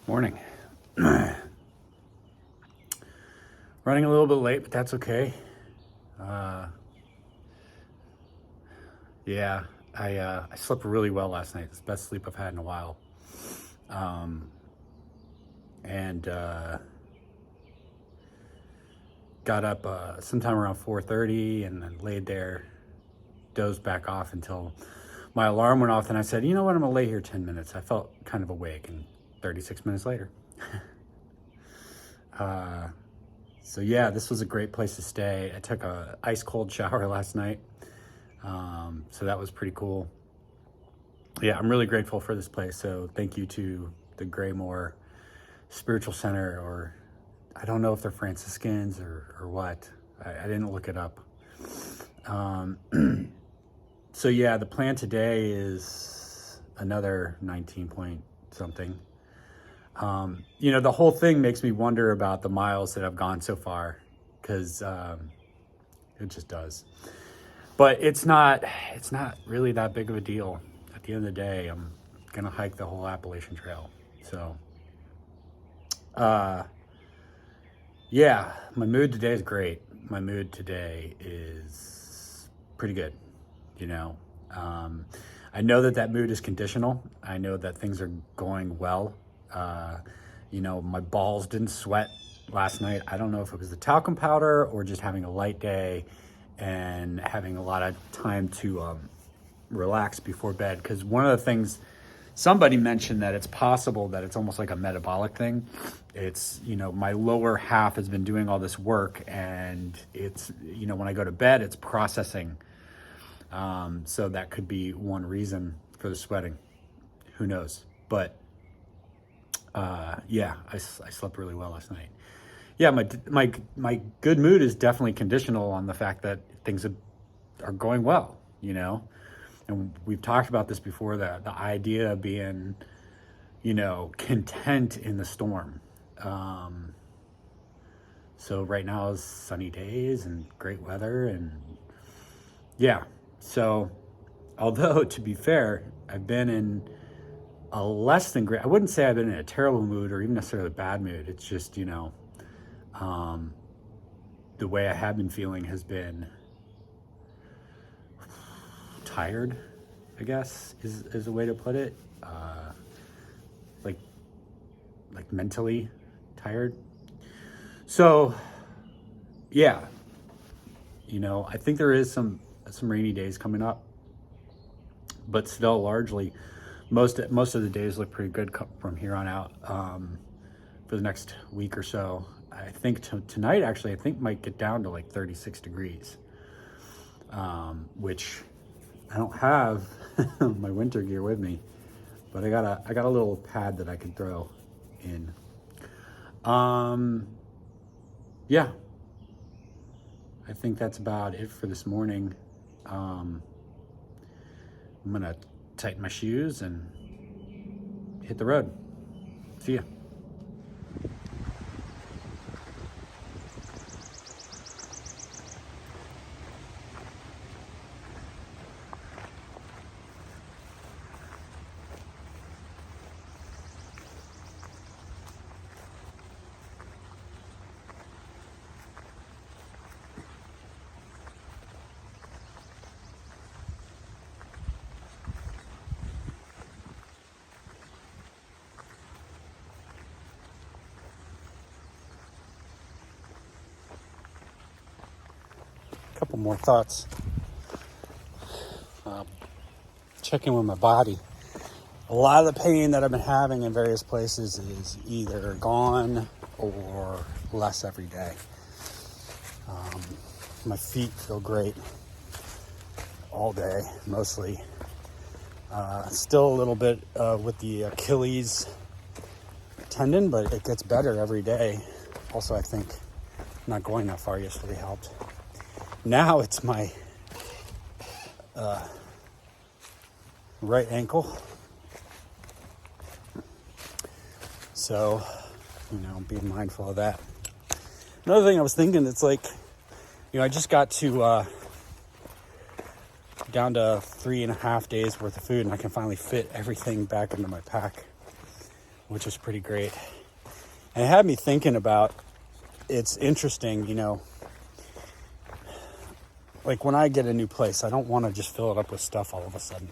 Morning. Running a little bit late, but that's okay. Yeah, I slept really well last night. It's the best sleep I've had in a while. And got up sometime around 4:30 and then laid there, dozed back off until my alarm went off. And I said, you know what, I'm gonna lay here 10 minutes. I felt kind of awake, and 36 minutes later. So yeah, this was a great place to stay. I took a ice cold shower last night. So that was pretty cool. Yeah, I'm really grateful for this place. So thank you to the Graymoor Spiritual Center, or I don't know if they're Franciscans or what. I didn't look it up. So yeah, the plan today is another 19 point something. The whole thing makes me wonder about the miles that I've gone so far, because it just does. But it's not really that big of a deal. At the end of the day, I'm gonna hike the whole Appalachian Trail. So yeah, my mood today is great. My mood today is pretty good. I know that mood is conditional. I know that things are going well. My balls didn't sweat last night. I don't know if it was the talcum powder or just having a light day and having a lot of time to relax before bed. Because one of the things, somebody mentioned that it's possible that it's almost like a metabolic thing. It's, my lower half has been doing all this work, and it's, when I go to bed, it's processing. So that could be one reason for the sweating. Who knows? But yeah, I slept really well last night. Yeah, my good mood is definitely conditional on the fact that things are going well, And we've talked about this before, that the idea of being, content in the storm. So right now is sunny days and great weather, and yeah. So although, to be fair, I've been in a less than great, I wouldn't say I've been in a terrible mood or even necessarily a bad mood. It's just, the way I have been feeling has been tired, I guess is a way to put it. Like mentally tired. So yeah, I think there is some rainy days coming up, but still largely most of the days look pretty good from here on out. For the next week or so, I think tonight actually I think might get down to like 36 degrees, which I don't have my winter gear with me, but I got a little pad that I can throw in. Yeah, I think that's about it for this morning. I'm gonna tighten my shoes and hit the road. See ya. Couple more thoughts. Checking with my body. A lot of the pain that I've been having in various places is either gone or less every day. My feet feel great all day, mostly. Still a little bit with the Achilles tendon, but it gets better every day. Also, I think not going that far yesterday helped. Now it's my right ankle. So, be mindful of that. Another thing I was thinking, it's like, I just got to down to 3.5 days worth of food, and I can finally fit everything back into my pack. which is pretty great. And it had me thinking about, it's interesting, like when I get a new place, I don't want to just fill it up with stuff all of a sudden.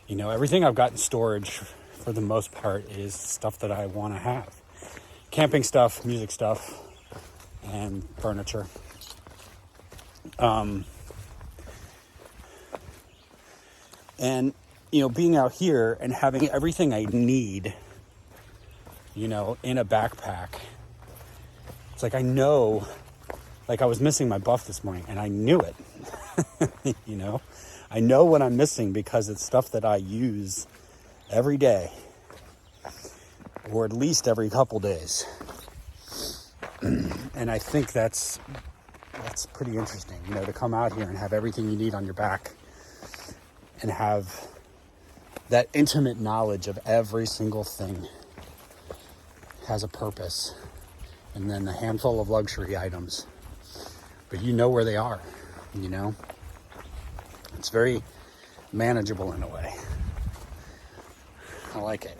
Everything I've got in storage for the most part is stuff that I want to have. Camping stuff, music stuff, and furniture. And, being out here and having everything I need, in a backpack, it's like I know, like I was missing my buff this morning and I knew it, I know what I'm missing because it's stuff that I use every day or at least every couple days. And I think that's pretty interesting, to come out here and have everything you need on your back and have that intimate knowledge of every single thing has a purpose. And then a handful of luxury items, but you know where they are, It's very manageable in a way. I like it.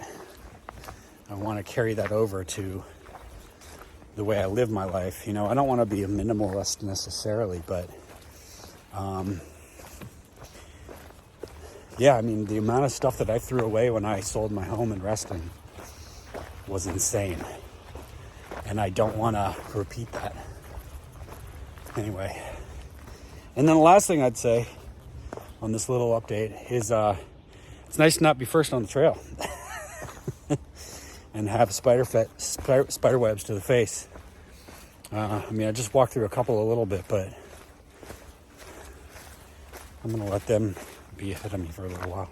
I want to carry that over to the way I live my life. I don't want to be a minimalist necessarily, but the amount of stuff that I threw away when I sold my home in Reston was insane. And I don't want to repeat that. Anyway. And then the last thing I'd say on this little update is it's nice to not be first on the trail and have spider webs to the face. I just walked through a couple a little bit, but I'm going to let them be ahead of me for a little while.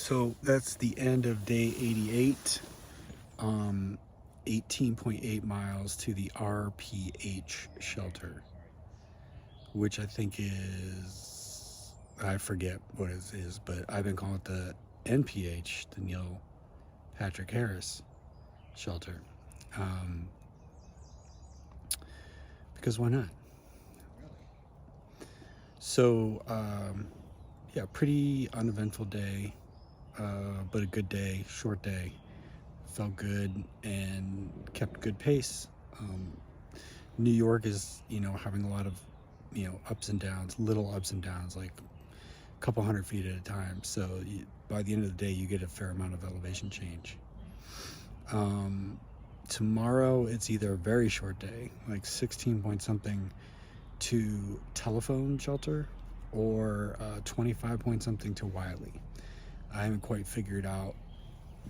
So that's the end of day 88. 18.8 miles to the RPH shelter, which I think is, I forget what it is, but I've been calling it the NPH, the Neil Patrick Harris shelter. Because why not? So, yeah, pretty uneventful day, but a good day, short day. Felt good and kept good pace. New York is, having a lot of, ups and downs, little ups and downs, like a couple 100 feet at a time. So by the end of the day, you get a fair amount of elevation change. Tomorrow, it's either a very short day, like 16 point something to telephone shelter, or 25 point something to Wiley. I haven't quite figured out.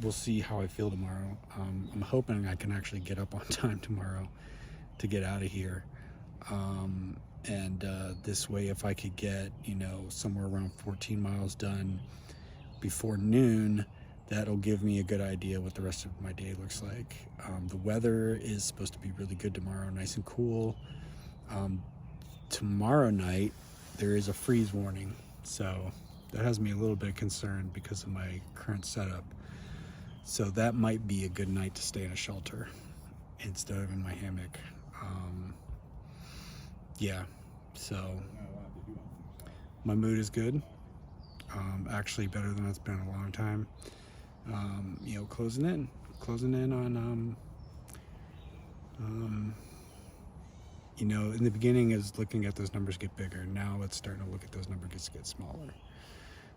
We'll see how I feel tomorrow. I'm hoping I can actually get up on time tomorrow to get out of here. And this way, if I could get, somewhere around 14 miles done before noon, that'll give me a good idea what the rest of my day looks like. The weather is supposed to be really good tomorrow, nice and cool. Tomorrow night, there is a freeze warning. So that has me a little bit concerned because of my current setup. So that might be a good night to stay in a shelter instead of in my hammock. Yeah, so my mood is good. Actually better than it's been in a long time. Closing in on, in the beginning is looking at those numbers get bigger. Now it's starting to look at those numbers get smaller.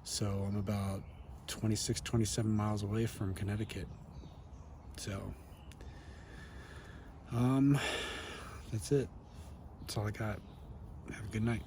So I'm about 26, 27 miles away from Connecticut. So, that's it. That's all I got. Have a good night.